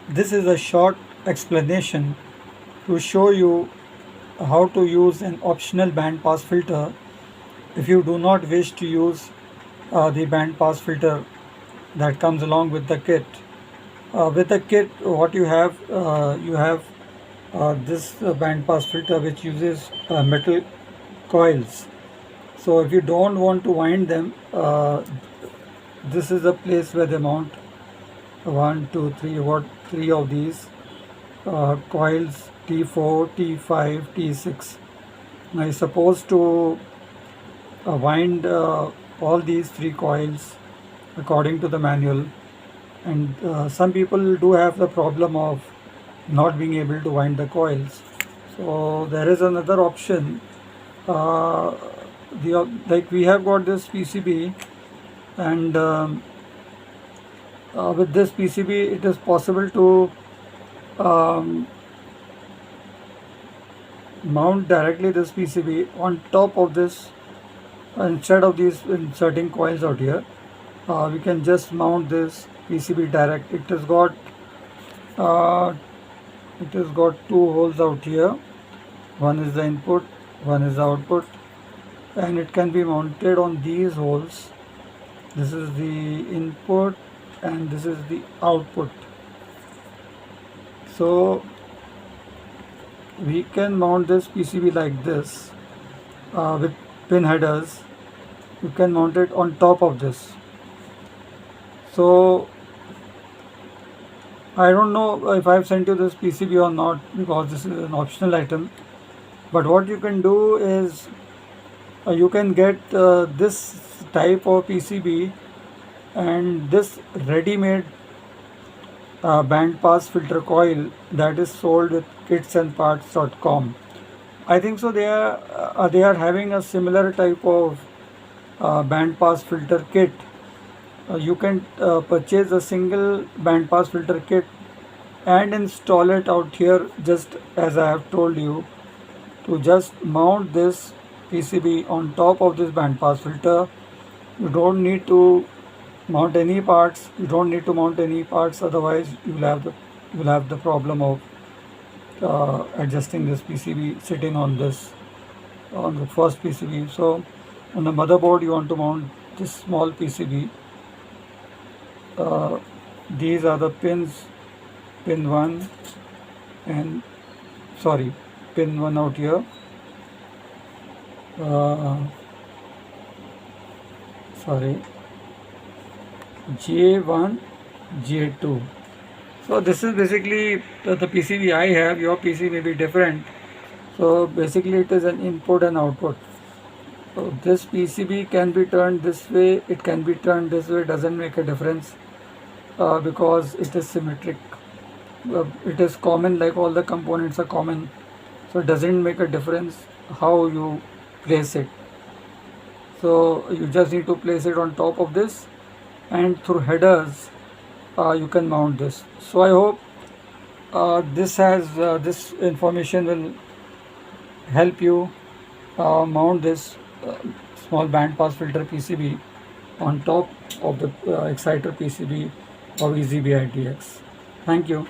This is a short explanation to show you how to use an optional bandpass filter if you do not wish to use the bandpass filter that comes along with the kit. With the kit, what you have this bandpass filter which uses metal coils. So if you don't want to wind them, this is the place where they mount one, two, three, what three of these coils T4, T5, T6. Now you're supposed to wind all these three coils according to the manual, and some people do have the problem of not being able to wind the coils. So there is another option. Like we have got this PCB, and with this PCB it is possible to um, mount directly this PCB on top of this. Instead of these inserting coils out here, we can just mount this PCB direct. Uh, it has got two holes out here. One is the input, one is the output, and it can be mounted on these holes. This is the input and this is the output. So we can mount this PCB like this with pin headers. You can mount it on top of this. So I don't know if I've sent you this PCB or not, because this is an optional item. But what you can do is you can get this type of PCB and this ready-made bandpass filter coil that is sold with kitsandparts.com. I think so. They are having a similar type of bandpass filter kit. You can purchase a single bandpass filter kit and install it out here, just as I have told you, to just mount this PCB on top of this bandpass filter. You don't need to mount any parts. Otherwise you will have the problem of adjusting this PCB sitting on the first PCB. So on the motherboard you want to mount this small PCB. These are the pins, pin 1 and pin 1 out here, J1, J2. So this is basically the PCB I have. Your PC may be different. So basically it is an input and output. So this PCB can be turned this way, it can be turned this way, doesn't make a difference because it is symmetric. It is common, like all the components are common. So it doesn't make a difference how you place it. So you just need to place it on top of this, and through headers you can mount this. So I hope this information will help you mount this small bandpass filter PCB on top of the exciter PCB of easybitx. Thank you.